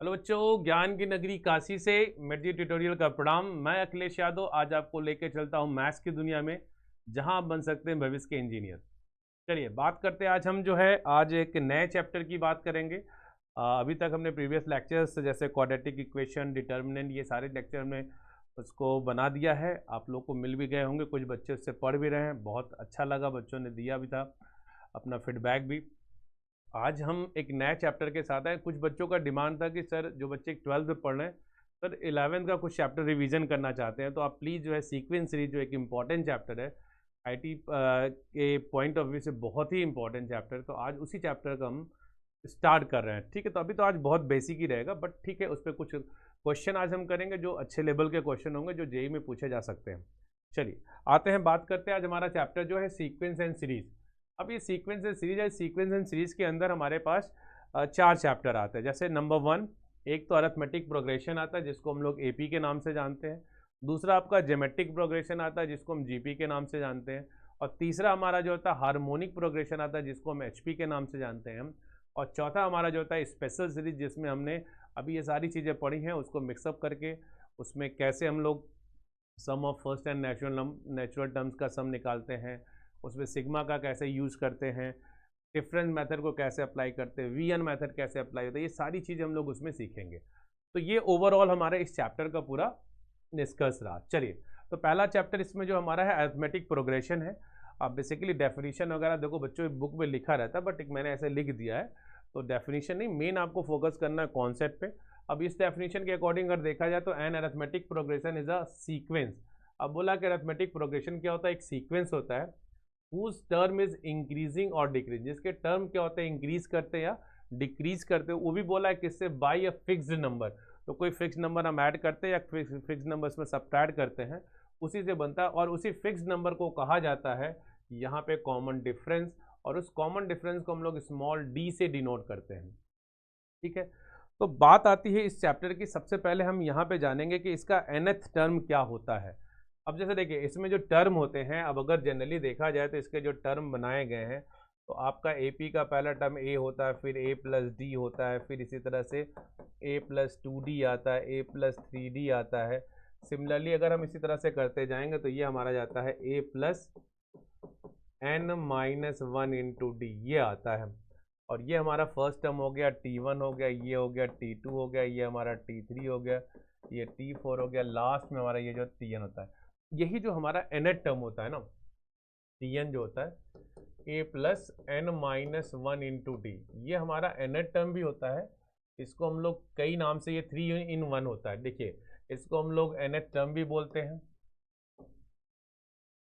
Hello बच्चों, ज्ञान की नगरी काशी से मेडी ट्यूटोरियल का प्रणाम। मैं अखिलेश यादव आज आपको लेके चलता हूँ मैथ्स की दुनिया में, जहां आप बन सकते हैं भविष्य के इंजीनियर। चलिए बात करते हैं। आज हम जो है आज एक नए चैप्टर की बात करेंगे। अभी तक हमने प्रीवियस लेक्चर्स जैसे क्वाड्रेटिक इक्वेशन, डिटर्मिनेंट, ये सारे लेक्चर में उसको बना दिया है। आप लोग को मिल भी गए होंगे, कुछ बच्चे उससे पढ़ भी रहे हैं, बहुत अच्छा लगा, बच्चों ने दिया भी था अपना फीडबैक भी। आज हम एक नए चैप्टर के साथ आए। कुछ बच्चों का डिमांड था कि सर जो बच्चे 12th में पढ़ रहे हैं, सर 11th का कुछ चैप्टर रिवीजन करना चाहते हैं, तो आप प्लीज़ जो है सीक्वेंस सीरीज जो एक इम्पॉर्टेंट चैप्टर है आईटी के पॉइंट ऑफ व्यू से, बहुत ही इंपॉर्टेंट चैप्टर है, तो आज उसी चैप्टर का हम स्टार्ट कर रहे हैं। ठीक है, तो अभी तो आज बहुत बेसिक ही रहेगा, बट ठीक है, उस पर कुछ क्वेश्चन आज हम करेंगे जो अच्छे लेवल के क्वेश्चन होंगे, जो जेई में पूछे जा सकते हैं। चलिए आते हैं, बात करते हैं। आज हमारा चैप्टर जो है सीक्वेंस एंड सीरीज। अब ये सीक्वेंस एंड सीरीज है। सीक्वेंस एंड सीरीज के अंदर हमारे पास 4 चैप्टर आते हैं। जैसे नंबर 1, एक तो अरिथमेटिक प्रोग्रेशन आता है जिसको हम लोग एपी के नाम से जानते हैं। दूसरा आपका ज्योमेट्रिक प्रोग्रेशन आता है जिसको हम जीपी के नाम से जानते हैं। और तीसरा हमारा जो होता है हार्मोनिक प्रोग्रेशन आता है जिसको हम एचपी के नाम से जानते हैं। और चौथा हमारा जो होता है स्पेशल सीरीज, जिसमें हमने अभी ये सारी चीज़ें पढ़ी हैं उसको मिक्सअप करके उसमें कैसे हम लोग sum of first n natural terms का सम निकालते हैं, उसमें सिग्मा का कैसे यूज़ करते हैं, डिफरेंस मेथड को कैसे अप्लाई करते हैं, वीएन मेथड कैसे अप्लाई होता है, ये सारी चीज़ें हम लोग उसमें सीखेंगे। तो ये ओवरऑल हमारे इस चैप्टर का पूरा डिस्कस रहा। चलिए, तो पहला चैप्टर इसमें जो हमारा है अरिथमेटिक प्रोग्रेशन है। अब बेसिकली डेफिनेशन वगैरह देखो बच्चों बुक में लिखा रहता है, बट एक मैंने ऐसे लिख दिया है, तो डेफिनेशन नहीं, मेन आपको फोकस करना है कॉन्सेप्ट पे। अब इस डेफिनेशन के अकॉर्डिंग अगर देखा जाए तो an arithmetic progression is a sequence. अब बोला कि अरिथमेटिक प्रोग्रेशन क्या होता है, एक सीक्वेंस होता है whose term is increasing और डिक्रीज, जिसके टर्म क्या होते हैं, इंक्रीज करते हैं या डिक्रीज करते हैं। वो भी बोला है किससे, बाई अ फिक्स्ड नंबर। तो कोई फिक्स नंबर हम ऐड करते हैं या फिक्स नंबर इसमें सब्ट्रैक्ट करते हैं, उसी से बनता है। और उसी फिक्स नंबर को कहा जाता है यहाँ पे कॉमन डिफरेंस, और उस कॉमन डिफरेंस को हम लोग स्मॉल डी से डिनोट करते हैं। ठीक है, तो बात आती है इस चैप्टर की। सबसे पहले हम यहाँ पे जानेंगे कि इसका nth टर्म क्या होता है। अब जैसे देखिए इसमें जो टर्म होते हैं, अब अगर जनरली देखा जाए तो इसके जो टर्म बनाए गए हैं, तो आपका एपी का पहला टर्म ए होता है, फिर ए प्लस डी होता है, फिर इसी तरह से ए प्लस 2d आता है, ए प्लस 3d आता है। सिमिलरली अगर हम इसी तरह से करते जाएंगे तो ये हमारा जाता है a plus n minus 1 into d, ये आता है। और ये हमारा फर्स्ट टर्म हो गया, T1 हो गया, ये हो गया T2 हो गया, ये हमारा T3 हो गया, ये T4 हो गया, लास्ट में हमारा ये जो Tn होता है। यही जो हमारा nth टर्म होता है ना, Tn जो होता है a plus n minus 1 into d, ये हमारा nth टर्म भी होता है। इसको हम लोग कई नाम से, ये 3 in 1 होता है। देखिए इसको हम लोग nth टर्म भी बोलते हैं,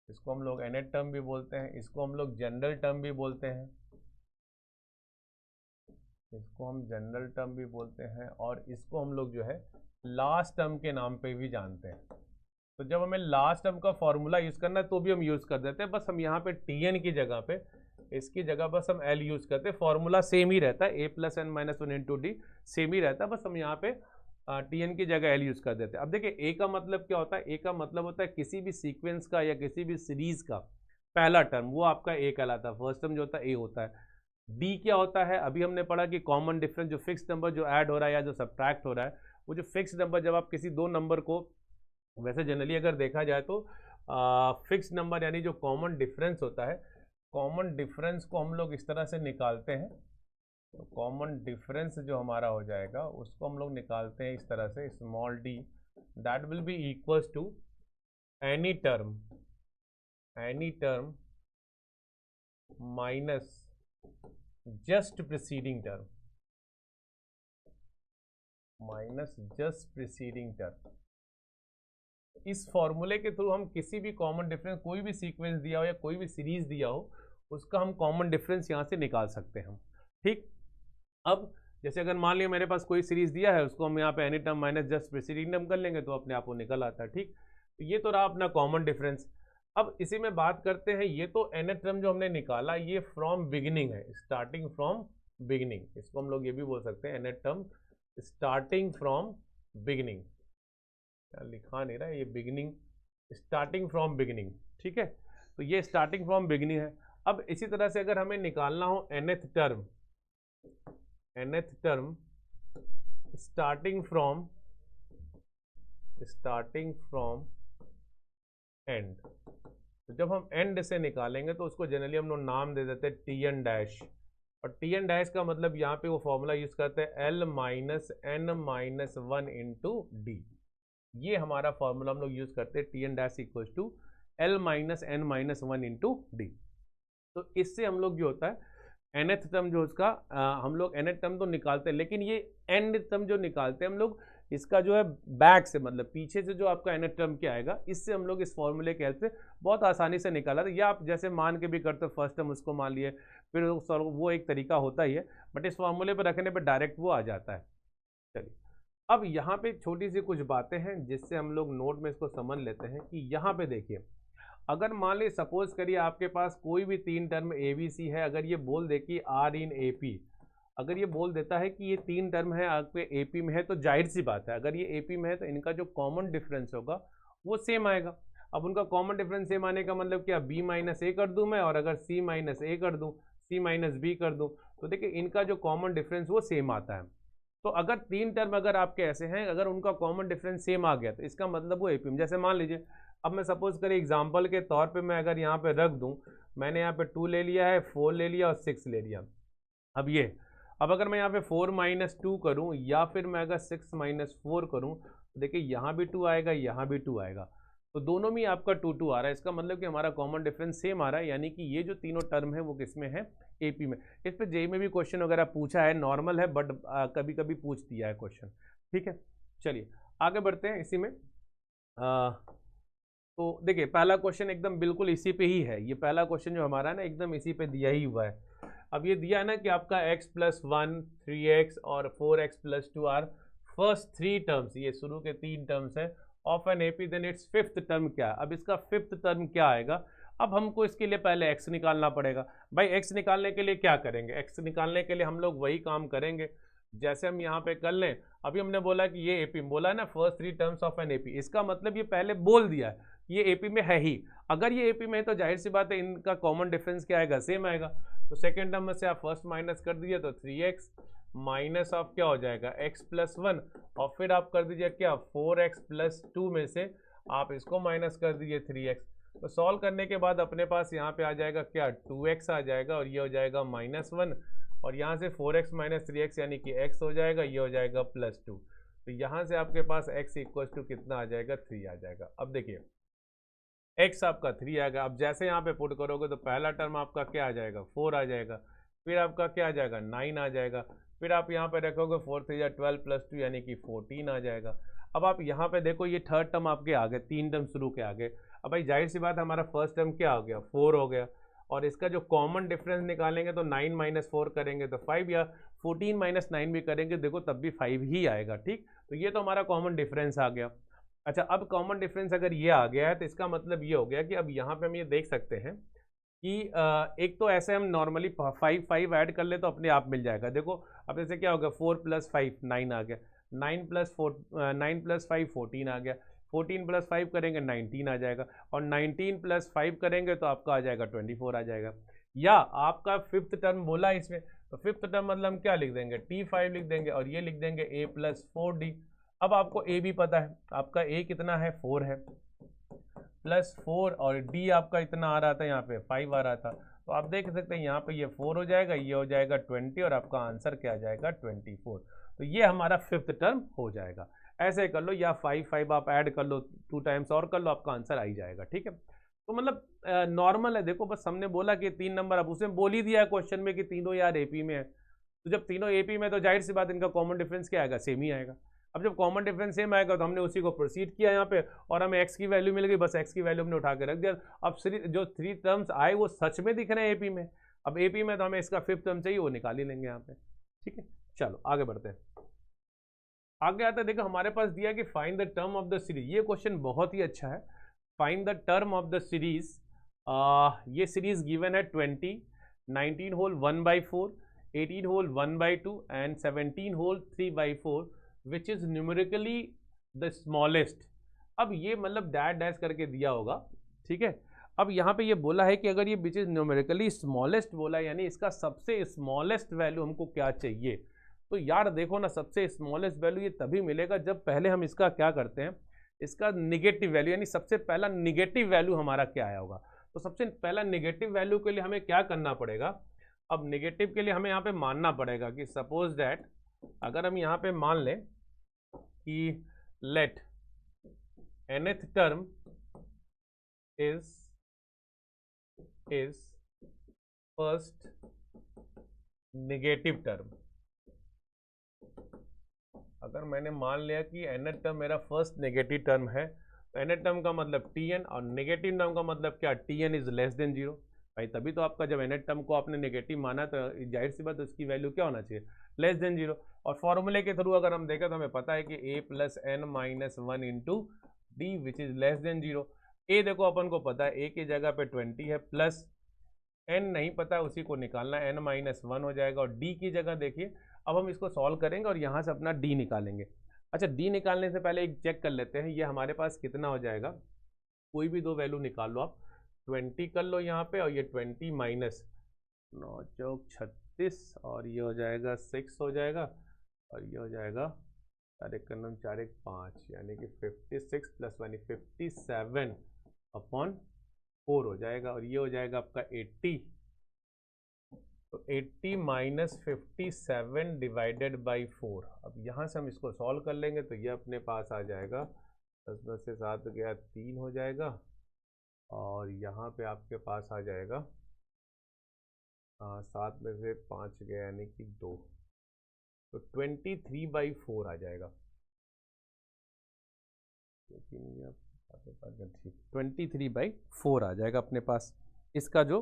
इसको हम लोग nth टर्म भी बोलते हैं, इसको हम लोग जनरल टर्म भी बोलते हैं, इसको हम जनरल टर्म भी बोलते हैं, और इसको हम लोग जो है लास्ट टर्म के नाम पे भी जानते हैं। तो जब हमें लास्ट टर्म का फॉर्मूला यूज़ करना है तो भी हम यूज़ कर देते हैं, बस हम यहाँ पे Tn की जगह पे, इसकी जगह बस हम L यूज़ करते हैं। फॉर्मूला सेम ही रहता है, a plus n minus 1 into d same ही रहता है, बस हम यहाँ पे Tn की जगह L यूज़ कर देते हैं। अब देखिए a का मतलब क्या होता है, a का मतलब होता है किसी भी सीक्वेंस का या किसी भी सीरीज का पहला टर्म, वो आपका a कहलाता है। फर्स्ट टर्म जो होता है a होता है। डी क्या होता है, अभी हमने पढ़ा कि कॉमन डिफरेंस, जो फिक्स नंबर जो ऐड हो रहा है या जो सब्ट्रैक्ट हो रहा है, वो जो फिक्स नंबर, जब आप किसी दो नंबर को, वैसे जनरली अगर देखा जाए तो फिक्स नंबर यानी जो कॉमन डिफरेंस होता है, कॉमन डिफरेंस को हम लोग इस तरह से निकालते हैं। तो कॉमन डिफरेंस जो हमारा हो जाएगा उसको हम लोग निकालते हैं इस तरह से, small d, that will be equals to any term minus just preceding term, minus just preceding term. इस फॉर्मूले के थ्रू हम किसी भी कॉमन डिफरेंस, कोई भी सीक्वेंस दिया हो या कोई भी सीरीज दिया हो, उसका हम कॉमन डिफरेंस यहाँ से निकाल सकते हैं। ठीक, अब जैसे अगर मान लिया मेरे पास कोई सीरीज दिया है, उसको हम यहाँ पे any term minus just preceding term कर लेंगे तो अपने आप वो निकल आता है। ठीक, तो ये तो रहा अपना कॉमन डिफरेंस। अब इसी में बात करते हैं, ये तो nth टर्म जो हमने निकाला ये फ्रॉम बिगिनिंग है, स्टार्टिंग फ्रॉम बिगिनिंग, इसको हम लोग ये भी बोल सकते हैं nth term starting from beginning. लिखा नहीं रहा है ये, बिगिनिंग, स्टार्टिंग फ्रॉम बिगिनिंग। ठीक है, तो ये स्टार्टिंग फ्रॉम बिगिनिंग है। अब इसी तरह से अगर हमें निकालना हो nth term starting from and. तो जब हम एंड से निकालेंगे तो उसको जनरली हम लोग नाम दे देते हैं टी एन डैश, और टी एन डैश का मतलब यहाँ पे वो फॉर्मूला यूज करते हैं l minus n minus one into d. ये हमारा फॉर्मूला हम लोग यूज करते हैं, T n dash equal to l minus n minus one into d. तो इससे हम लोग जो होता है nth टर्म जो उसका हम लोग nth टर्म तो निकालते हैं, लेकिन ये एंड टर्म जो निकालते हैं हम लोग इसका जो है बैक से, मतलब पीछे से जो आपका nth टर्म क्या आएगा, इससे हम लोग इस फॉर्मूले के हेल्प से बहुत आसानी से निकाला था। या आप जैसे मान के भी करते हो, फर्स्ट टर्म उसको मान लिए, फिर वो एक तरीका होता ही है, बट इस फॉर्मूले पर रखने पर डायरेक्ट वो आ जाता है। चलिए अब यहाँ पे छोटी सी कुछ बातें हैं जिससे हम लोग नोट में इसको समझ लेते हैं कि यहाँ पे देखिए, अगर मान ली सपोज करिए आपके पास कोई भी तीन टर्म ए बी सी है, अगर ये बोल दे कि आर इन ए पी, अगर ये बोल देता है कि ये तीन टर्म है आपके ए पी में है, तो जाहिर सी बात है अगर ये ए पी में है तो इनका जो कॉमन डिफरेंस होगा वो सेम आएगा। अब उनका कॉमन डिफरेंस सेम आने का मतलब क्या, बी माइनस ए कर दूं मैं, और अगर सी माइनस ए कर दूं, सी माइनस बी कर दूं, तो देखिए इनका जो कॉमन डिफरेंस वो सेम आता है। तो अगर तीन टर्म अगर आपके ऐसे हैं, अगर उनका कॉमन डिफरेंस सेम आ गया तो इसका मतलब वो ए पी में, जैसे मान लीजिए अब मैं सपोज करें एग्जाम्पल के तौर पे मैं अगर यहाँ पे रख दूँ, मैंने यहाँ पे 2 ले लिया है, 4 ले लिया और 6 ले लिया। अब अगर मैं यहाँ पे 4 माइनस 2 करूँ या फिर मैं अगर 6 माइनस 4 करूँ, तो देखिए यहाँ भी 2 आएगा, यहाँ भी 2 आएगा, तो दोनों में आपका 2 2 आ रहा है। इसका मतलब कि हमारा कॉमन डिफरेंस सेम आ रहा है, यानी कि ये जो तीनों टर्म है वो किस में है, एपी में। इस पर जेई में भी क्वेश्चन वगैरह पूछा है, नॉर्मल है बट कभी कभी पूछ दिया है क्वेश्चन। ठीक है, चलिए आगे बढ़ते हैं इसी में। तो देखिए पहला क्वेश्चन एकदम बिल्कुल इसी पे ही है, ये पहला क्वेश्चन जो हमारा है ना एकदम इसी पे दिया ही हुआ है। अब ये दिया है ना कि आपका x प्लस 1 3x और 4x plus 2 are first 3 terms, ये शुरू के 3 टर्म्स है of an AP, then its fifth term क्या है। अब इसका फिफ्थ टर्म क्या आएगा, अब हमको इसके लिए पहले x निकालना पड़ेगा। भाई x निकालने के लिए क्या करेंगे, x निकालने के लिए हम लोग वही काम करेंगे जैसे हम यहाँ पे कर लें। अभी हमने बोला कि ये एपी बोला है ना, first 3 terms of an AP, इसका मतलब ये पहले बोल दिया है ये एपी में है ही। अगर ये एपी में है तो जाहिर सी बात है इनका कॉमन डिफरेंस क्या आएगा, सेम आएगा। तो सेकेंड टर्म में से आप फर्स्ट माइनस कर दीजिए तो 3x माइनस ऑफ क्या हो जाएगा x प्लस 1, और फिर आप कर दीजिए क्या 4x प्लस 2 में से आप इसको माइनस कर दीजिए 3x। तो सॉल्व करने के बाद अपने पास यहाँ पे आ जाएगा क्या 2x आ जाएगा, और ये हो जाएगा -1, और यहाँ से 4x माइनस 3x यानी कि x हो जाएगा, ये हो जाएगा +2। तो यहाँ से आपके पास x इक्वल टू कितना आ जाएगा, 3 आ जाएगा। अब देखिए x आपका 3 आएगा, अब जैसे यहाँ पे पुट करोगे तो पहला टर्म आपका क्या आ जाएगा 4 आ जाएगा, फिर आपका क्या आ जाएगा 9 आ जाएगा, फिर आप यहाँ पे रखोगे 4 3 12 प्लस 2 यानी कि 14 आ जाएगा। अब आप यहाँ पे देखो ये थर्ड टर्म आपके आ गए, 3 टर्म शुरू के आ गए। अब भाई जाहिर सी बात हमारा फर्स्ट टर्म क्या हो गया 4 हो गया, और इसका जो कॉमन डिफरेंस निकालेंगे तो 9 माइनस 4 करेंगे तो 5, या 14 माइनस 9 भी करेंगे देखो तब भी 5 ही आएगा। ठीक, तो ये तो हमारा कॉमन डिफरेंस आ गया। अच्छा, अब कॉमन डिफरेंस अगर ये आ गया है तो इसका मतलब ये हो गया कि अब यहाँ पे हम ये देख सकते हैं कि एक तो ऐसे हम नॉर्मली 5 ऐड कर ले तो अपने आप मिल जाएगा। देखो अब जैसे क्या होगा 4 प्लस 5 9 आ गया, 9 प्लस 5 14 आ गया, 14 प्लस 5 करेंगे 19 आ जाएगा, और 19 प्लस 5 करेंगे तो आपका आ जाएगा 24 आ जाएगा। या आपका फिफ्थ टर्म बोला इसमें, तो फिफ्थ टर्म मतलब हम क्या लिख देंगे T5 लिख देंगे, और ये लिख देंगे a प्लस 4d। अब आपको a भी पता है, आपका a कितना है 4 है, प्लस 4, और d आपका इतना आ रहा था यहाँ पे 5 आ रहा था, तो आप देख सकते हैं यहाँ पे ये 4 हो जाएगा, ये हो जाएगा 20, और आपका आंसर क्या आ जाएगा 24। तो ये हमारा फिफ्थ टर्म हो जाएगा। ऐसे कर लो, या 5 आप ऐड कर लो 2 टाइम्स और कर लो, आपका आंसर आ ही जाएगा। ठीक है, तो मतलब नॉर्मल है। देखो बस हमने बोला कि 3 नंबर, अब उसने बोल ही दिया है क्वेश्चन में कि तीनों यार एपी में है, तो जब तीनों एपी में तो जाहिर सी बात इनका कॉमन डिफरेंस क्या आएगा, सेम ही आएगा। अब जब कॉमन डिफरेंस सेम आएगा तो हमने उसी को प्रोसीड किया यहाँ पे, और हमें x की वैल्यू मिल गई, बस x की वैल्यू हमने उठा के रख दिया। अब जो 3 टर्म्स आए वो सच में दिख रहे हैं एपी में, अब एपी में तो हमें इसका फिफ्थ टर्म चाहिए, वो निकाल ही लेंगे यहाँ पे। ठीक है, चलो आगे बढ़ते हैं। आगे आता है, देखो हमारे पास दिया कि find the term of the series. ये क्वेश्चन बहुत ही अच्छा है, find the term of the series. ये सीरीज गिवन है 20, 19 whole 1/4, 18 whole 1/2 and 17 whole 3/4 which is numerically the smallest. अब ये मतलब डैश डैश करके दिया होगा, ठीक है। अब यहाँ पे ये बोला है कि अगर ये विच इज न्यूमेरिकली स्मॉलेस्ट बोला है, यानी इसका सबसे स्मॉलेस्ट वैल्यू हमको क्या चाहिए, तो यार देखो ना, सबसे स्मॉलेस्ट वैल्यू ये तभी मिलेगा जब पहले हम इसका क्या करते हैं, इसका निगेटिव वैल्यू, यानी सबसे पहला निगेटिव वैल्यू हमारा क्या आया होगा। तो सबसे पहला निगेटिव वैल्यू के लिए हमें क्या करना पड़ेगा, अब निगेटिव के लिए हमें यहाँ पे मानना पड़ेगा कि सपोज दैट, अगर हम यहाँ पे मान लें कि let nth term is first negative term. अगर मैंने मान लिया कि nth टर्म मेरा फर्स्ट नेगेटिव टर्म है, तो nth टर्म का मतलब tn, और नेगेटिव टर्म का मतलब क्या, tn is less than zero. भाई तभी तो आपका जब nth टर्म को आपने नेगेटिव माना तो जाहिर सी बात उसकी वैल्यू क्या होना चाहिए, लेस देन जीरो। और फॉर्मूले के थ्रू अगर हम देखें तो हमें पता है कि a plus n minus one into d which is less than zero. ए देखो अपन को पता है, ए की जगह पे 20 है, प्लस n नहीं पता है उसी को निकालना है, n माइनस वन हो जाएगा। और d की जगह देखिए, अब हम इसको सॉल्व करेंगे और यहाँ से अपना d निकालेंगे। अच्छा, d निकालने से पहले एक चेक कर लेते हैं, ये हमारे पास कितना हो जाएगा, कोई भी दो वैल्यू निकाल लो आप, 20 कर लो यहाँ पे, और ये 20 माइनस 9 चौक 36, और ये हो जाएगा 6 हो जाएगा, और ये हो जाएगा 4 एक 4 एक 5, यानी कि 56 प्लस 1 57 अपॉन 4 हो जाएगा, और ये हो जाएगा आपका 80। तो 80 माइनस 57 डिवाइडेड बाई 4। अब यहाँ से हम इसको सॉल्व कर लेंगे तो ये अपने पास आ जाएगा, 10 से 7 गया 3 हो जाएगा, और यहाँ पे आपके पास आ जाएगा 7 में से 5 गया यानी कि 2, तो 23/4 आ जाएगा। 23/4 आ जाएगा अपने पास इसका जो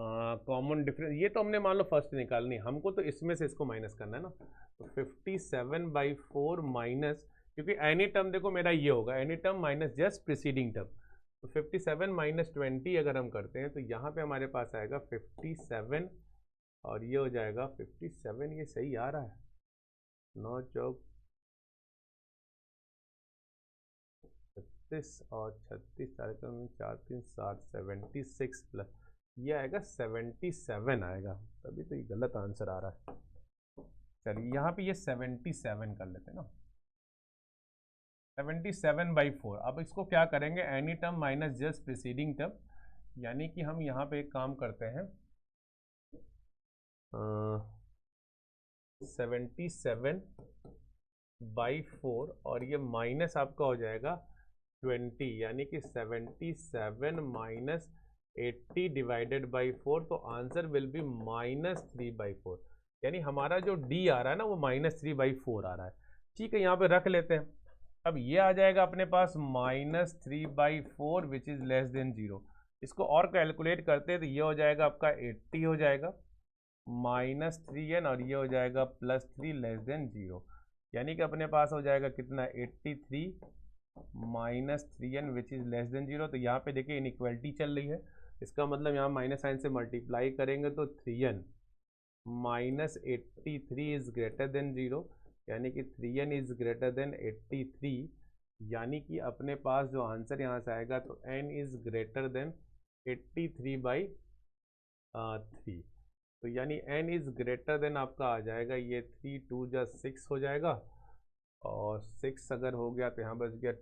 कॉमन डिफरेंस। ये तो हमने मान लो फर्स्ट निकालनी, हमको तो इसमें से इसको माइनस करना है ना। तो 57/4 माइनस, क्योंकि एनी टर्म देखो मेरा ये होगा, any term minus just preceding term. तो 57 माइनस 20 अगर हम करते हैं तो यहाँ पे हमारे पास आएगा 57, और ये हो जाएगा 57, ये सही आ रहा है, 9 चौक 36 और 36, 4 3 7 76 प्लस ये आएगा 77 आएगा, तभी तो ये गलत आंसर आ रहा है। चलिए यहाँ पे ये 77 कर लेते हैं ना, 77/4। अब इसको क्या करेंगे, any term minus just preceding term, यानी कि हम यहाँ पे एक काम करते हैं, 77/4 और ये माइनस आपका हो जाएगा 20, यानी कि 77 माइनस 80 डिवाइडेड बाई 4, तो आंसर विल बी -3/4। यानी हमारा जो डी आ रहा है ना वो -3/4 आ रहा है। ठीक है, यहाँ पे रख लेते हैं। अब ये आ जाएगा अपने पास -3/4 विच इज लेस देन 0। इसको और कैलकुलेट करते हैं तो ये हो जाएगा आपका 80 हो जाएगा, -3n, और ये हो जाएगा +3 लेस देन 0, यानी कि अपने पास हो जाएगा कितना, 83 -3n which is less than 0। तो यहाँ पे देखिए इनइक्वालिटी चल रही है, इसका मतलब यहाँ माइनस साइन से मल्टीप्लाई करेंगे तो 3n -83 इज ग्रेटर देन 0, यानी कि 3n इज ग्रेटर देन 83, यानी कि अपने पास जो आंसर यहाँ से आएगा तो n इज ग्रेटर देन 83/3। तो यानी n इज ग्रेटर देन आपका आ जाएगा ये 3 2 जा 6 हो जाएगा, और 6 अगर हो गया तो यहाँ बच गया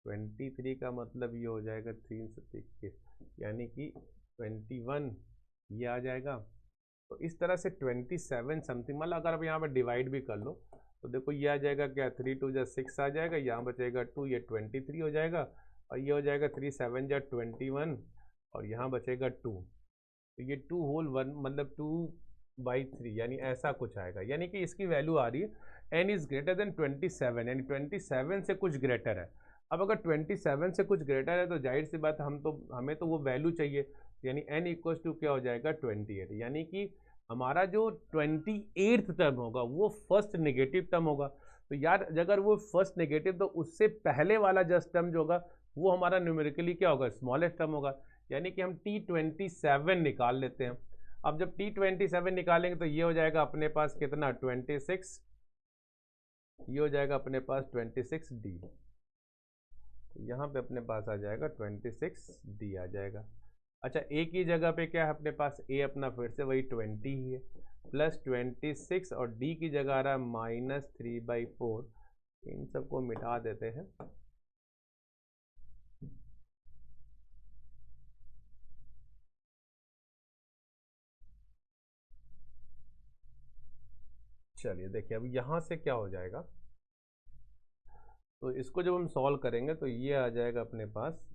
23 का मतलब ये हो जाएगा 3 से 21, यानी कि 21 ये आ जाएगा। तो इस तरह से 27 समथिंग, मतलब अगर आप यहाँ पर डिवाइड भी कर लो तो देखो ये आ जाएगा क्या, 3 2 जा 6 आ जाएगा, यहाँ बचेगा 2, ये 23 हो जाएगा, और ये हो जाएगा 3 7 जा 21, और यहाँ बचेगा 2, तो ये 2 होल 1 मतलब 2/3, यानी ऐसा कुछ आएगा। यानी कि इसकी वैल्यू आ रही है n इज ग्रेटर देन 27, यानी 27 से कुछ ग्रेटर है। अब अगर 27 से कुछ ग्रेटर है तो जाहिर सी बात हमें तो वो वैल्यू चाहिए, यानी n इक्वल टू क्या हो जाएगा 28, यानी कि हमारा जो 28th टर्म होगा वो फर्स्ट नेगेटिव टर्म होगा। तो यार अगर वो फर्स्ट नेगेटिव, तो उससे पहले वाला जस्ट टर्म जो होगा वो हमारा न्यूमेरिकली क्या होगा, स्मॉलेस्ट टर्म होगा, यानी कि हम T27 निकाल लेते हैं। अब जब T27 निकालेंगे तो ये हो जाएगा अपने पास कितना, 26, ये हो जाएगा अपने पास 26D, तो यहाँ पे अपने पास आ जाएगा 26D आ जाएगा। अच्छा ए की जगह पे क्या है अपने पास, ए अपना फिर से वही 20 ही है, प्लस 26 और डी की जगह आ रहा है -3/4। इन सबको मिटा देते हैं। चलिए देखिए अब यहाँ से क्या हो जाएगा, तो इसको जब हम सॉल्व करेंगे तो ये आ जाएगा अपने पास,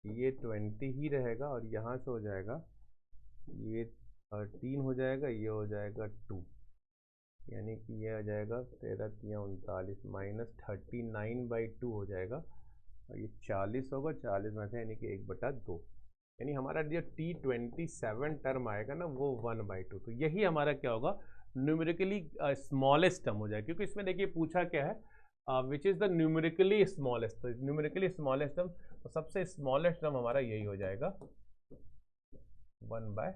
ये 20 ही रहेगा और यहाँ से हो जाएगा ये 13 हो जाएगा, ये हो जाएगा 2, यानी कि ये आ जाएगा 13×3 = 39 -39/2 हो जाएगा और ये 40 होगा, 40 में से यानी कि 1/2, यानी हमारा जो T27 टर्म आएगा ना वो 1/2। तो यही हमारा क्या होगा, न्यूमेरिकली स्मॉलेस्ट टर्म हो जाएगा, क्योंकि इसमें देखिए पूछा क्या है, which is the numerically smallest. तो न्यूमेरिकली स्मॉलेस्ट टर्म, तो सबसे स्मॉलेस्ट टर्म हमारा यही हो जाएगा 1/2।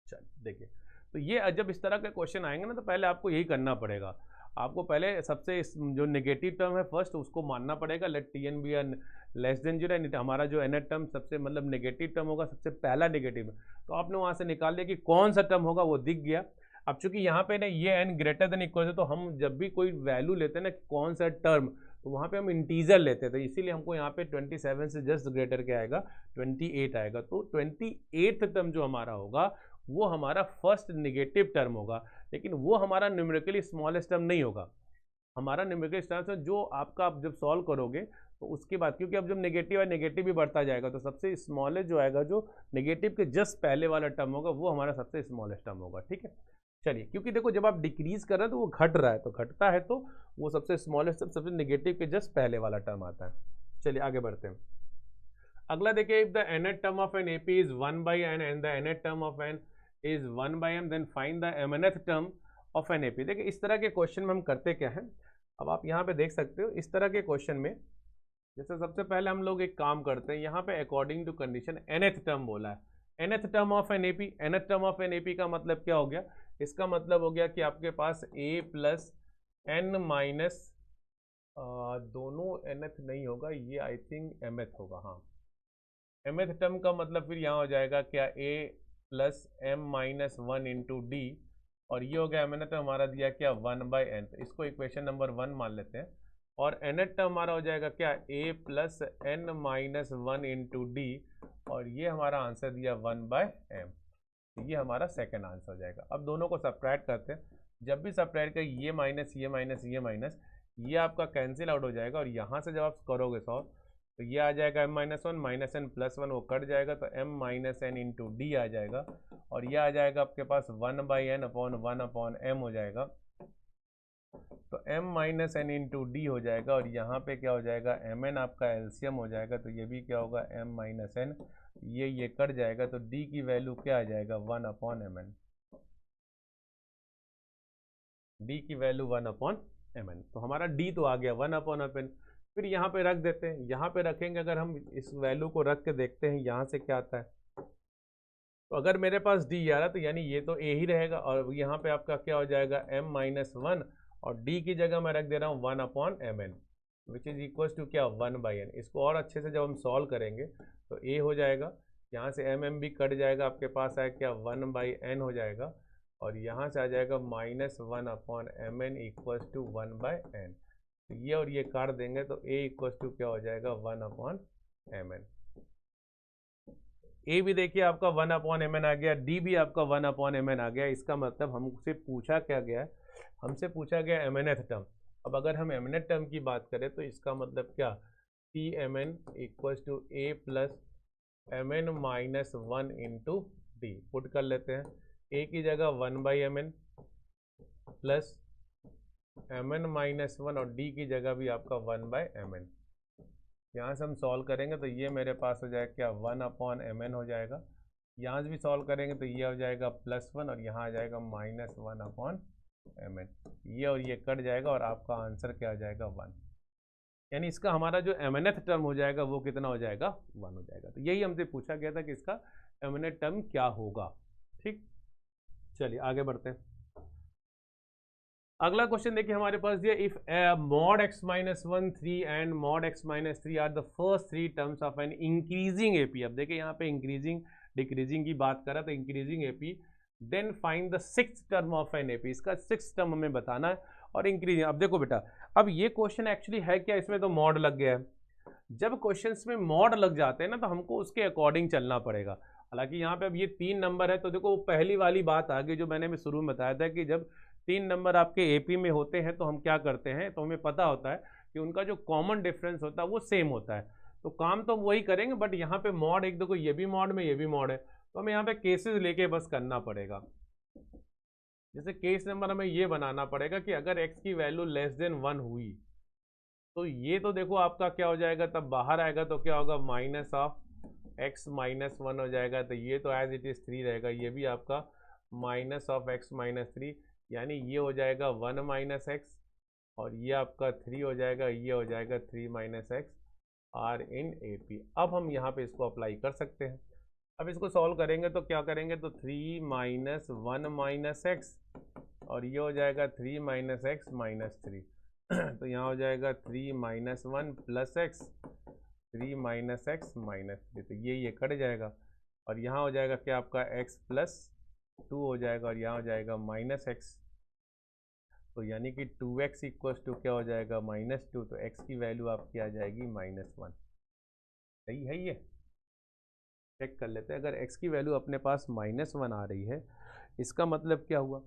चलिए देखिए, तो ये जब इस तरह के क्वेश्चन आएंगे ना तो पहले आपको यही करना पड़ेगा, आपको पहले सबसे जो नेगेटिव टर्म है फर्स्ट उसको मानना पड़ेगा, let T n be less than 0, यानी हमारा जो एन टर्म सबसे मतलब नेगेटिव टर्म होगा, सबसे पहला नेगेटिव। तो आपने वहाँ से निकाल लिया कि कौन सा टर्म होगा, वो दिख गया। अब चूंकि यहाँ पे ना ये एन ग्रेटर देन इक्वल है, तो हम जब भी कोई वैल्यू लेते हैं ना कौन सा टर्म, तो वहाँ पे हम इंटीजर लेते थे, इसीलिए हमको यहाँ पे 27 से जस्ट ग्रेटर क्या आएगा, 28 आएगा। तो 28th टर्म जो हमारा होगा वो हमारा फर्स्ट नेगेटिव टर्म होगा, लेकिन वो हमारा न्यूमेरिकली स्मॉलेस्ट टर्म नहीं होगा। हमारा न्यूमेरिकल टर्म जो आपका आप जब सॉल्व करोगे तो उसके बाद, क्योंकि अब जब नेगेटिव है नेगेटिव भी बढ़ता जाएगा, तो सबसे स्मॉलेस्ट जो आएगा, जो नेगेटिव के जस्ट पहले वाला टर्म होगा वो हमारा सबसे स्मॉलेस्ट टर्म होगा। ठीक है, चलिए, क्योंकि देखो जब आप डिक्रीज कर रहे हैं तो वो घट रहा है, तो घटता है तो वो सबसे स्मॉलेस्ट टर्म सबसे नेगेटिव के जस्ट पहले वाला टर्म आता है। चलिए आगे बढ़ते हैं। अगला देखिए, if the nth term of an AP is 1/n and the nth term of n is 1/m, then find the mnth term of an AP। देखिए इस तरह के क्वेश्चन में हम करते क्या है, अब आप यहाँ पे देख सकते हो इस तरह के क्वेश्चन में, जैसे सबसे पहले हम लोग एक काम करते हैं, यहाँ पे according to condition nth term बोला है, nth term of an AP। nth term of an AP का मतलब क्या हो गया, इसका मतलब हो गया कि आपके पास a प्लस n माइनस, दोनों nth नहीं होगा, ये आई थिंक mth होगा, हाँ mth टर्म का मतलब फिर यहाँ हो जाएगा क्या, a plus m-1 into D, और ये हो गया mnth टर्म हमारा दिया क्या 1/n, तो इसको इक्वेशन नंबर 1 मान लेते हैं। और nth टर्म हमारा हो जाएगा क्या, a plus n-1 into D, और ये हमारा आंसर दिया 1/m, ये हमारा सेकेंड आंसर हो जाएगा। अब दोनों को सब्ट्रैक्ट करते हैं, जब भी सब्ट्रैक्ट करें ये माइनस ये माइनस ये माइनस, ये आपका कैंसिल आउट हो जाएगा, और यहाँ से जब आप करोगे सॉल्व तो ये आ जाएगा m-1 -n +1, वो कट जाएगा तो m-n इंटू डी आ जाएगा, और ये आ जाएगा आपके पास 1/n अपॉन 1/m हो जाएगा, तो m-n इंटू डी हो जाएगा, और यहाँ पे क्या हो जाएगा, mn आपका एलसीएम हो जाएगा, तो ये भी क्या होगा m-n, ये कट जाएगा, तो d की वैल्यू क्या आ जाएगा 1/mn, d की वैल्यू 1/mn, तो हमारा d तो आ गया 1/mn। फिर यहाँ पे रख देते हैं, यहाँ पे रखेंगे, अगर हम इस वैल्यू को रख के देखते हैं यहाँ से क्या आता है, तो अगर मेरे पास d आ रहा तो यानी ये तो a ही रहेगा, और यहाँ पे आपका क्या हो जाएगा m-1, और d की जगह मैं रख दे रहा हूँ 1/mn, which is equal to क्या 1/n। इसको और अच्छे से जब हम सॉल्व करेंगे तो a हो जाएगा, यहाँ से mm भी कट जाएगा, आपके पास आया क्या 1/n हो जाएगा, और यहाँ से आ जाएगा -1/mn इक्वल टू 1/n, ये और ये काट देंगे तो a इक्वल टू क्या हो जाएगा 1/mn। a भी देखिए आपका 1/mn आ गया, d भी आपका 1/mn आ गया। इसका मतलब हमसे पूछा क्या गया है, हमसे पूछा गया mnth टर्म। अब अगर हम mnth टर्म की बात करें तो इसका मतलब क्या, Tmn equal to a plus mn-1 into d, put कर लेते हैं, a की जगह 1/mn प्लस mn-1, और d की जगह भी आपका 1/mn। यहाँ से हम सॉल्व करेंगे तो ये मेरे पास हो जाएगा क्या 1/mn हो जाएगा, यहाँ से भी सॉल्व करेंगे तो ये हो जाएगा +1, और यहाँ आ जाएगा -1/mn, ये और ये कट जाएगा, और आपका आंसर क्या हो जाएगा 1, यानी इसका हमारा जो mnth टर्म हो जाएगा वो कितना हो जाएगा 1 हो जाएगा। तो यही हमसे पूछा गया था कि इसका mnth टर्म क्या होगा। ठीक, चलिए आगे बढ़ते हैं। अगला क्वेश्चन देखिए हमारे पास दिया, if mod x minus 1 3 and mod x minus 3 are the first three terms of an increasing AP. अब देखिए यहाँ पे इंक्रीजिंग डिक्रीजिंग की बात करा तो increasing AP, then find the six term of an AP, इसका सिक्स टर्म हमें बताना है और इंक्रीजिंग। अब देखो बेटा, अब ये क्वेश्चन एक्चुअली है क्या, इसमें तो मॉड लग गया है। जब क्वेश्चंस में मॉड लग जाते हैं ना तो हमको उसके अकॉर्डिंग चलना पड़ेगा। हालांकि यहाँ पे अब ये 3 नंबर है तो देखो पहली वाली बात आ गई जो मैंने भी शुरू में बताया था कि जब 3 नंबर आपके एपी में होते हैं तो हम क्या करते हैं, तो हमें पता होता है कि उनका जो कॉमन डिफरेंस होता है वो सेम होता है, तो काम तो वही करेंगे। बट यहाँ पे मॉड एक देखो ये भी मॉड में ये भी मॉड है, तो हमें यहाँ पे केसेस लेके बस करना पड़ेगा। जैसे केस नंबर हमें ये बनाना पड़ेगा कि अगर x की वैल्यू लेस देन 1 हुई तो ये तो देखो आपका क्या हो जाएगा, तब बाहर आएगा तो क्या होगा, माइनस ऑफ x माइनस 1 हो जाएगा, तो ये तो एज इट इज 3 रहेगा, ये भी आपका माइनस ऑफ x माइनस 3, यानी ये हो जाएगा 1 माइनस एक्स और ये आपका 3 हो जाएगा, ये हो जाएगा 3 minus x are in A P. अब हम यहाँ पे इसको अप्लाई कर सकते हैं। अब इसको सॉल्व करेंगे तो क्या करेंगे, तो 3 माइनस 1 माइनस एक्स और ये हो जाएगा 3 माइनस एक्स माइनस 3 तो यहाँ हो जाएगा 3 minus 1 plus x 3 minus x minus 3, तो ये कट जाएगा और यहाँ हो जाएगा क्या आपका x प्लस 2 हो जाएगा और यहाँ हो जाएगा माइनस एक्स, तो यानी कि 2x इक्वल्स टू क्या हो जाएगा, -2, तो x की वैल्यू आपकी आ जाएगी -1। सही है, ये चेक कर लेते हैं। अगर x की वैल्यू अपने पास -1 आ रही है, इसका मतलब क्या हुआ,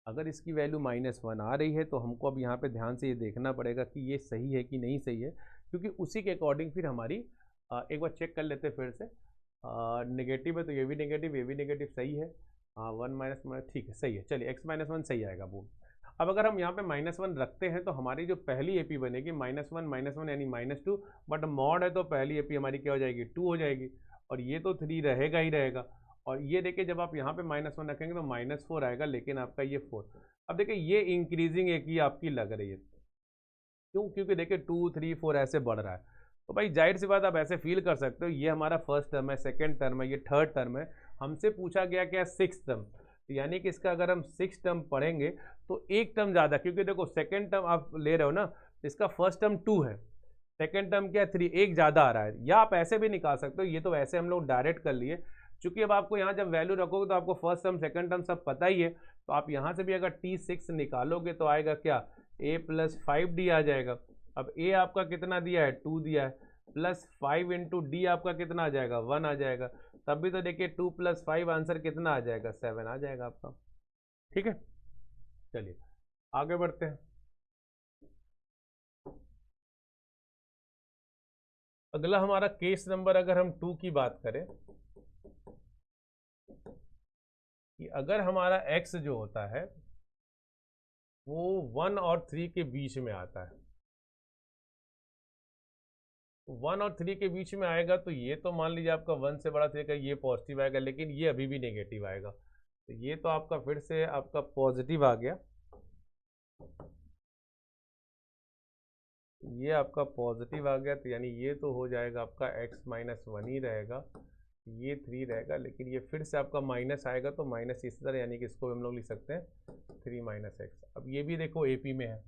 अगर इसकी वैल्यू -1 आ रही है तो हमको अब यहाँ पे ध्यान से ये देखना पड़ेगा कि ये सही है कि नहीं सही है, क्योंकि उसी के अकॉर्डिंग फिर हमारी एक बार चेक कर लेते हैं फिर से। नेगेटिव है तो ये भी नेगेटिव, सही है। 1 माइनस ठीक है, सही है, चलिए x माइनस 1 सही आएगा वो। अब अगर हम यहाँ पे -1 रखते हैं तो हमारी जो पहली एपी बनेगी -1 यानी -2, बट मॉड है तो पहली एपी हमारी क्या हो जाएगी, 2 हो जाएगी और ये तो 3 रहेगा ही रहेगा। और ये देखिए जब आप यहाँ पे -1 रखेंगे तो -4 आएगा, लेकिन आपका ये 4। अब देखिए ये इंक्रीजिंग एक ही आपकी लग रही है, क्यों, क्योंकि देखिए 2 3 4 ऐसे बढ़ रहा है, तो भाई जाहिर सी बात आप ऐसे फील कर सकते हो ये हमारा फर्स्ट टर्म है, सेकेंड टर्म है, ये थर्ड टर्म है, हमसे पूछा गया क्या, सिक्स टर्म, तो यानी कि इसका अगर हम 6 टर्म पढ़ेंगे तो एक टर्म ज़्यादा, क्योंकि देखो सेकेंड टर्म आप ले रहे हो ना, इसका फर्स्ट टर्म 2 है, सेकेंड टर्म क्या है 3, एक ज़्यादा आ रहा है। या आप ऐसे भी निकाल सकते हो, ये तो वैसे हम लोग डायरेक्ट कर लिए, चूंकि अब आपको यहाँ जब वैल्यू रखोगे तो आपको फर्स्ट टर्म सेकंड टर्म सब पता ही है, तो आप यहाँ से भी अगर T6 निकालोगे तो आएगा क्या, a प्लस 5d आ जाएगा। अब a आपका कितना दिया है, 2 दिया है, प्लस 5 इंटू डी आपका कितना आ जाएगा, 1 आ जाएगा, तब भी तो देखिए 2 प्लस 5 आंसर कितना आ जाएगा, 7 आ जाएगा आपका। ठीक है, चलिए आगे बढ़ते हैं। अगला हमारा केस नंबर, अगर हम 2 की बात करें, कि अगर हमारा x जो होता है वो 1 और 3 के बीच में आता है, 1 और 3 के बीच में आएगा तो ये तो मान लीजिए आपका 1 से बड़ा 3 का ये पॉजिटिव आएगा, लेकिन ये अभी भी नेगेटिव आएगा, तो ये तो आपका फिर से आपका पॉजिटिव आ गया, ये आपका पॉजिटिव आ गया, तो यानी ये तो हो जाएगा आपका x माइनस 1 ही रहेगा, ये 3 रहेगा, लेकिन ये फिर से आपका माइनस आएगा तो माइनस इस तरह, यानी कि इसको हम लोग लिख सकते हैं 3 माइनस एक्स। अब ये भी देखो एपी में है,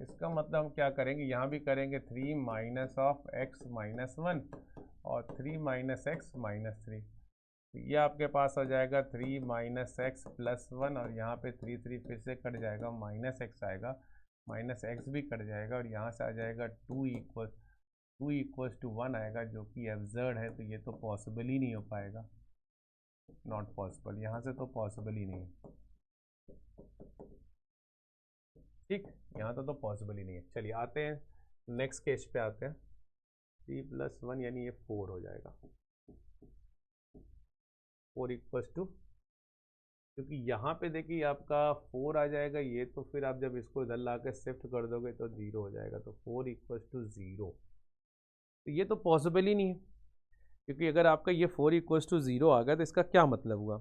इसका मतलब हम क्या करेंगे, यहाँ भी करेंगे 3 माइनस ऑफ एक्स माइनस 1 और 3 माइनस एक्स माइनस 3, ये आपके पास हो जाएगा 3 माइनस एक्स प्लस 1 और यहाँ पे 3 3 फिर से कट जाएगा, माइनस एक्स आएगा, माइनस एक्स भी कट जाएगा और यहाँ से आ जाएगा 2 इक्वल्स टू 1 आएगा, जो कि एब्सर्ड है, तो ये तो पॉसिबल ही नहीं हो पाएगा, नॉट पॉसिबल, यहाँ से तो पॉसिबल ही नहीं है। ठीक, यहाँ तो पॉसिबल ही नहीं है। चलिए आते हैं नेक्स्ट केस पे आते हैं, 3 प्लस 1 यानी ये 4 हो जाएगा, 4 इक्वल्स टू, क्योंकि यहाँ पे देखिए आपका 4 आ जाएगा, ये तो फिर आप जब इसको इधर ला के शिफ्ट कर दोगे तो 0 हो जाएगा, तो 4 इक्वल्स टू 0, तो ये तो पॉसिबल ही नहीं है, क्योंकि अगर आपका ये 4 इक्वल्स टू 0 आ गया तो इसका क्या मतलब हुआ,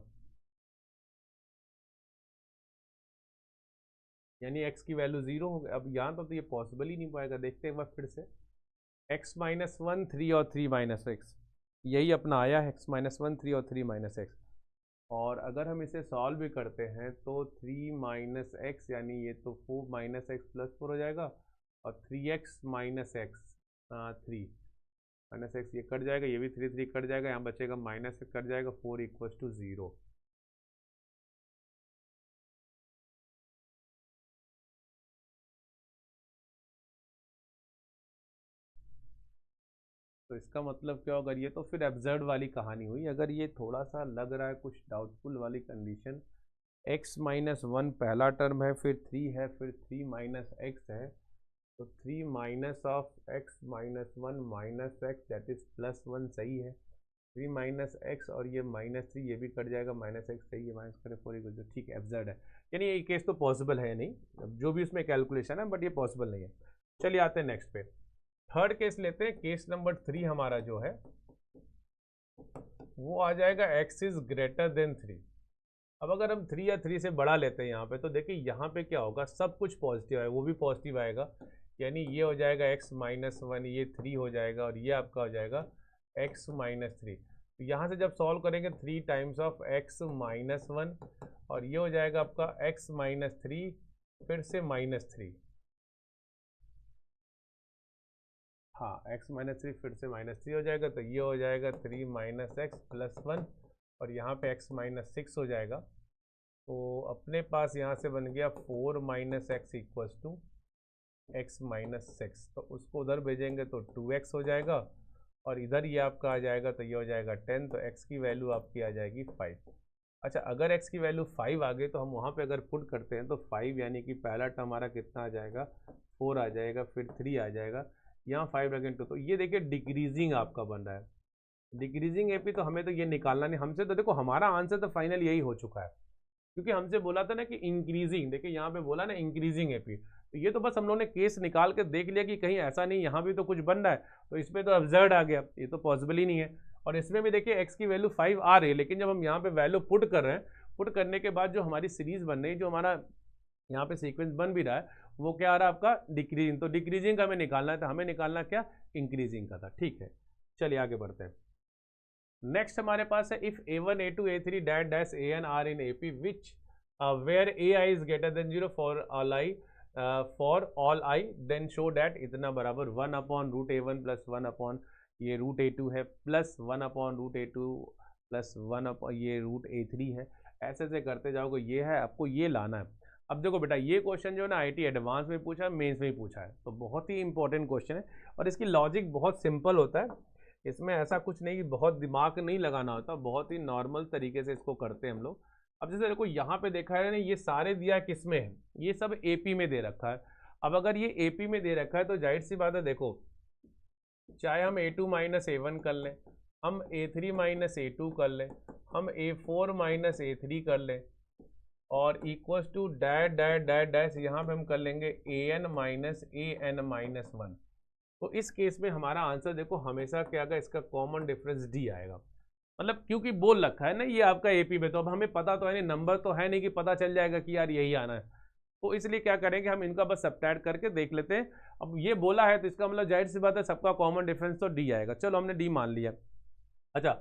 यानी x की वैल्यू 0 हो गई। अब यहाँ तो ये पॉसिबल ही नहीं पाएगा, देखते हैं एक बार फिर से, x माइनस 1 3 और 3 माइनस एक्स, यही अपना आया है x माइनस 1 3 और 3 माइनस एक्स, और अगर हम इसे सॉल्व भी करते हैं तो 3 माइनस एक्स, यानी ये तो 4 माइनस एक्स प्लस 4 हो जाएगा, और 3x minus x, 3 minus x ये कट जाएगा, ये भी 3 कट जाएगा, यहाँ बचेगा माइनस कट जाएगा, 4 इक्वल टू 0। तो इसका मतलब क्या होगा, ये तो फिर एब्जर्ड वाली कहानी हुई। अगर ये थोड़ा सा लग रहा है कुछ डाउटफुल वाली कंडीशन, x माइनस वन पहला टर्म है, फिर 3 है, फिर 3 माइनस एक्स है, तो 3 minus of x minus one minus x that is plus 1 सही है। 3 माइनस एक्स और ये माइनस 3 ये भी कट जाएगा, माइनस एक्स सही है, माइनस करें 4 इक्वल टू, ठीक है, एब्जर्ड है। यानी ये केस तो पॉसिबल है नहीं, अब जो भी उसमें कैलकुलेशन है, बट ये पॉसिबल नहीं है। चलिए आते हैं नेक्स्ट पे, थर्ड केस लेते हैं। केस नंबर 3 हमारा जो है वो आ जाएगा x इज ग्रेटर देन 3। अब अगर हम 3 या 3 से बड़ा लेते हैं यहाँ पे, तो देखिए यहाँ पे क्या होगा, सब कुछ पॉजिटिव है, वो भी पॉजिटिव आएगा, यानी ये हो जाएगा x माइनस वन, ये 3 हो जाएगा, और ये आपका हो जाएगा x माइनस 3। तो यहाँ से जब सॉल्व करेंगे 3 times of x minus one, और ये हो जाएगा आपका x माइनस 3 फिर से माइनस 3, हाँ x माइनस 3 फिर से माइनस 3 हो जाएगा, तो ये हो जाएगा 3 माइनस एक्स प्लस 1, और यहाँ पे x माइनस 6 हो जाएगा। तो अपने पास यहाँ से बन गया 4 minus x equals to x minus 6, तो उसको उधर भेजेंगे तो 2x हो जाएगा, और इधर ये आपका आ जाएगा, तो ये हो जाएगा 10, तो x की वैल्यू आपकी आ जाएगी 5। अच्छा, अगर x की वैल्यू 5 आ गई तो हम वहाँ पे अगर पुट करते हैं तो 5 यानी कि पहला टर्म हमारा कितना आ जाएगा, 4 आ जाएगा, फिर 3 आ जाएगा, यहाँ 5 रखें 2, तो ये देखिए डिक्रीजिंग आपका बन रहा है, डिक्रीजिंग एपी। तो हमें तो ये निकालना नहीं, हमसे तो देखो हमारा आंसर तो फाइनल यही हो चुका है, क्योंकि हमसे बोला था ना कि इंक्रीजिंग, देखिए यहाँ पे बोला ना इंक्रीजिंग एपी, तो ये तो बस हम लोगों ने केस निकाल के देख लिया कि कहीं ऐसा नहीं यहाँ भी तो कुछ बन रहा है, तो इसमें तो अब्जर्ड आ गया, ये तो पॉसिबल ही नहीं है। और इसमें भी देखिए एक्स की वैल्यू 5 आ रही है, लेकिन जब हम यहाँ पे वैल्यू पुट कर रहे हैं, पुट करने के बाद जो हमारी सीरीज बन रही है, जो हमारा यहाँ पे सीक्वेंस बन भी रहा है, वो क्या आ रहा है आपका डिक्रीजिंग, तो डिक्रीजिंग का हमें निकालना है, तो हमें निकालना क्या, इंक्रीजिंग का था, ठीक है। चलिए आगे बढ़ते हैं। नेक्स्ट हमारे पास है if a1 a2 a3 dot dash an are in AP which where ai is greater than 0 for all i then show that इतना बराबर 1 upon root a1 plus 1 upon ये रूट a2 है, plus 1 upon root a2 plus 1 upon ये root a3 है। ऐसे ऐसे करते जाओगे, ये है आपको ये लाना है। अब देखो बेटा, ये क्वेश्चन जो है ना IIT एडवांस में पूछा है, मेंस में भी पूछा है, तो बहुत ही इंपॉर्टेंट क्वेश्चन है, और इसकी लॉजिक बहुत सिंपल होता है, इसमें ऐसा कुछ नहीं कि बहुत दिमाग नहीं लगाना होता, बहुत ही नॉर्मल तरीके से इसको करते हैं हम लोग। अब जैसे देखो यहाँ पे देखा है ना, ये सारे दिया किस में है, ये सब AP में दे रखा है। अब अगर ये AP में दे रखा है तो जाहिर सी बात है, देखो चाहे हम A2 माइनस A1 कर लें, हम A3 माइनस A2 कर लें, हम A4 माइनस A3 कर लें, और equals to dash dash dash dash यहाँ पे हम कर लेंगे AN माइनस AN माइनस 1। तो इस केस में हमारा आंसर देखो हमेशा क्या आएगा, इसका कॉमन डिफरेंस D आएगा, मतलब क्योंकि बोल रखा है ना ये आपका AP में, तो अब हमें पता तो है नहीं, नंबर तो है नहीं कि पता चल जाएगा कि यार यही आना है, तो इसलिए क्या करेंगे हम इनका बस सब्ट्रैक्ट करके देख लेते हैं। अब ये बोला है तो इसका मतलब जाहिर सी बात है सबका कॉमन डिफरेंस तो D आएगा, चलो हमने D मान लिया। अच्छा,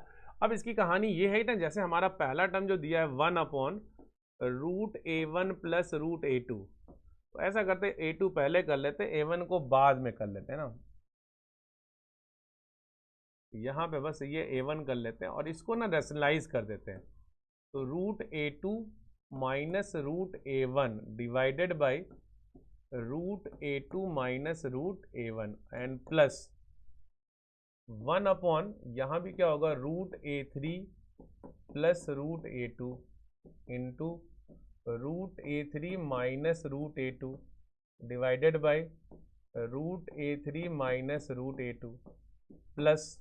अब इसकी कहानी ये है ना, जैसे हमारा पहला टर्म जो दिया है 1 upon root A1 plus root A2, तो ऐसा करते हैं A2 पहले कर लेते हैं, A1 को बाद में कर लेते हैं ना, यहाँ पे बस ये A1 कर लेते हैं और इसको ना रैशनलाइज कर देते हैं, तो root A2 minus root A1 divided by root A2 minus root A1 and plus 1 upon यहाँ भी क्या होगा root A3 plus root A2 into root A3 minus root A2 divided by root A3 minus root A2 plus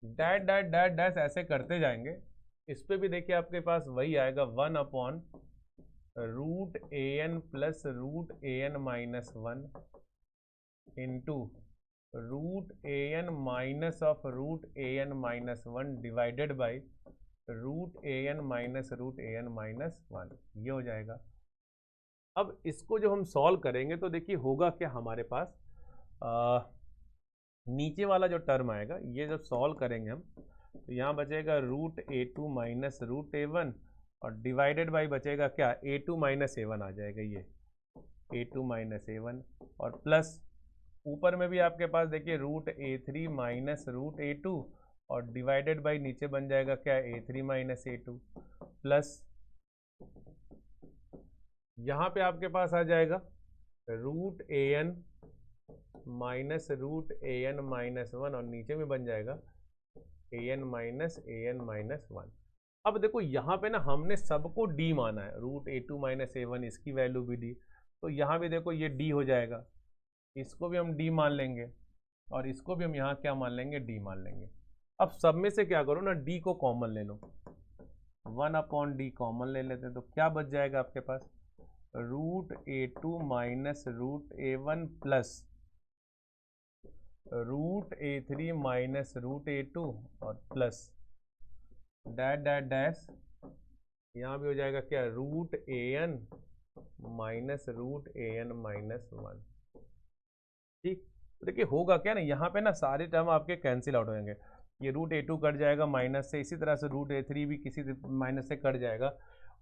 dot dot dot dash ऐसे करते जाएंगे। इस पे भी देखिए आपके पास वही आएगा 1 upon root AN plus root AN minus 1 into root AN minus of root AN minus 1 divided by root AN minus root AN minus 1, ये हो जाएगा। अब इसको जब हम सॉल्व करेंगे तो देखिए होगा क्या हमारे पास, नीचे वाला जो टर्म आएगा ये जब सॉल्व करेंगे हम, तो यहाँ बचेगा root a two minus root a one और डिवाइडेड बाई बचेगा क्या, a two minus a one आ जाएगा ये, a two minus a one, और प्लस ऊपर में भी आपके पास देखिए root a three minus root a two और डिवाइडेड बाई नीचे बन जाएगा क्या, a three minus a two, plus यहाँ पे आपके पास आ जाएगा root a n minus root a n minus one और नीचे में बन जाएगा ए एन माइनस वन। अब देखो यहाँ पे ना हमने सबको डी माना है, root a two minus a one इसकी वैल्यू भी डी, तो यहाँ भी देखो ये डी हो जाएगा, इसको भी हम डी मान लेंगे और इसको भी हम यहाँ क्या मान लेंगे, डी मान लेंगे। अब सब में से क्या करो ना, डी को कॉमन ले लो, वन अपॉन डी कॉमन ले लेते हैं, तो क्या बच जाएगा आपके पास, root a two minus root a one plus root a three minus root a two और प्लस डैश डैश डैश, यहाँ भी हो जाएगा क्या, root a n minus root a n minus one. ठीक, तो देखिए होगा क्या ना, यहाँ पे ना सारे टर्म आपके कैंसिल आउट हो जाएंगे, ये रूट ए टू कट जाएगा माइनस से, इसी तरह से रूट ए थ्री भी किसी माइनस से कट जाएगा,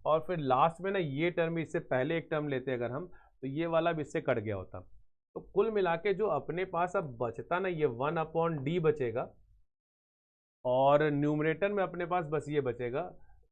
और फिर लास्ट में ना ये टर्म, इससे पहले एक टर्म लेते अगर हम, तो ये वाला भी इससे कट गया होता। तो कुल मिला के जो अपने पास अब बचता ना, ये वन अपॉन डी बचेगा, और न्यूमरेटर में अपने पास बस ये बचेगा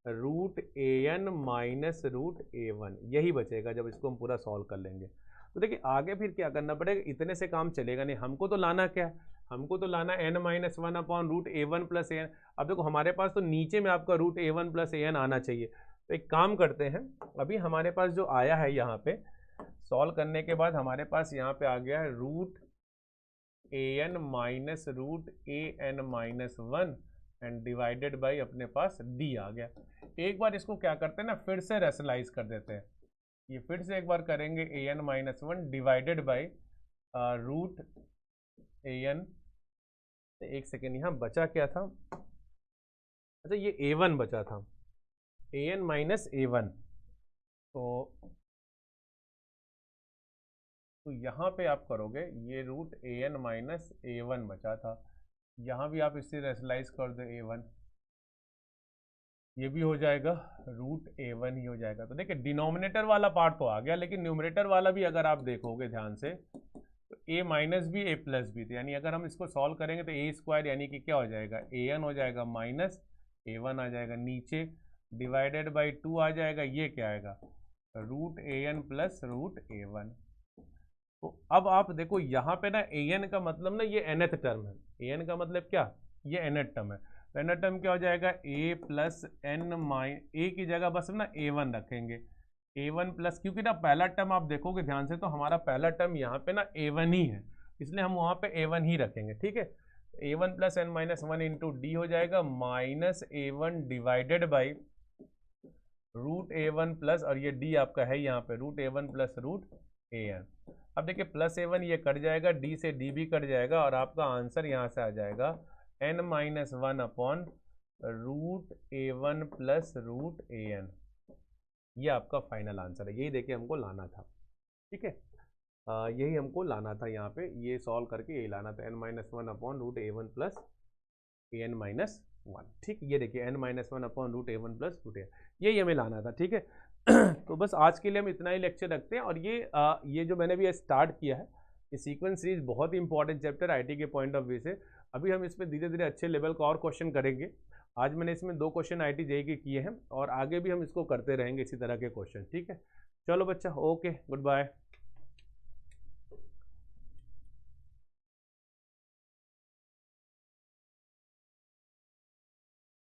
root a n minus root a one, यही बचेगा जब इसको हम पूरा सॉल्व कर लेंगे। तो देखिए आगे फिर क्या करना पड़ेगा, इतने से काम चलेगा नहीं, हमको तो लाना क्या है, हमको तो लाना n minus one upon root a one plus a n. अब देखो हमारे पास तो नीचे में आपका root a one plus a n आना चाहिए, तो एक काम करते हैं, अभी हमारे पास जो आया है यहाँ पे सॉल्व करने के बाद हमारे पास यहाँ पे आ गया है root a n minus root a n minus one and divided by अपने पास डी आ गया। एक बार इसको क्या करते हैं ना, फिर से रेशनलाइज कर देते हैं, ये फिर से एक बार करेंगे a n minus one divided by root a n. एक सेकेंड, यहाँ बचा क्या था, अच्छा ये ए वन बचा था, ए एन माइनस ए वन, तो यहाँ पे आप करोगे ये root a n minus a one बचा था, यहाँ भी आप इससे रेशनलाइज कर दो ए वन, ये भी हो जाएगा रूट ए वन ही हो जाएगा। तो देखिए डिनोमिनेटर वाला पार्ट तो आ गया, लेकिन न्यूमरेटर वाला भी अगर आप देखोगे ध्यान से तो ए माइनस भी ए प्लस भी, तो यानी अगर हम इसको सॉल्व करेंगे तो ए स्क्वायर यानी कि क्या हो जाएगा, ए एन हो जाएगा माइनस ए वन आ जाएगा, नीचे डिवाइडेड बाई टू आ जाएगा, ये क्या आएगा root a N plus root a one. तो अब आप देखो यहाँ पे ना ए एन का मतलब ना ये nth टर्म है, ए एन का मतलब क्या, ये nth टर्म है, तो nth टर्म क्या हो जाएगा ए प्लस एन माइन, ए की जगह बस ना ए वन रखेंगे, ए वन प्लस, क्योंकि ना पहला टर्म आप देखोगे ध्यान से तो हमारा पहला टर्म यहाँ पे ना ए वन ही है, इसलिए हम वहाँ पे ए वन ही रखेंगे। ठीक है, a one plus n minus one into d हो जाएगा minus a one divided by root a one plus, और ये डी आपका है यहाँ पे root a one plus root a n. अब देखिए प्लस ए वन ये कट जाएगा, डी से डी भी कट जाएगा, और आपका आंसर यहाँ से आ जाएगा n minus one upon root a one plus root a n, ये आपका फाइनल आंसर है, यही देखिए हमको लाना था। ठीक है, यही हमको लाना था यहाँ पे, ये सॉल्व करके यही लाना था, n minus one upon root a one plus a n minus one. ठीक, ये देखिए n minus one upon root a one plus root a, यही हमें लाना था। ठीक है, तो बस आज के लिए हम इतना ही लेक्चर रखते हैं, और ये जो मैंने भी स्टार्ट किया है, ये सीक्वेंस सीरीज बहुत ही इंपॉर्टेंट चैप्टर आईटी के पॉइंट ऑफ व्यू से, अभी हम इसमें धीरे धीरे अच्छे लेवल का और क्वेश्चन करेंगे। आज मैंने इसमें 2 क्वेश्चन आईटी जेईई के किए हैं, और आगे भी हम इसको करते रहेंगे इसी तरह के क्वेश्चन। ठीक है, चलो बच्चा, ओके, गुड बाय।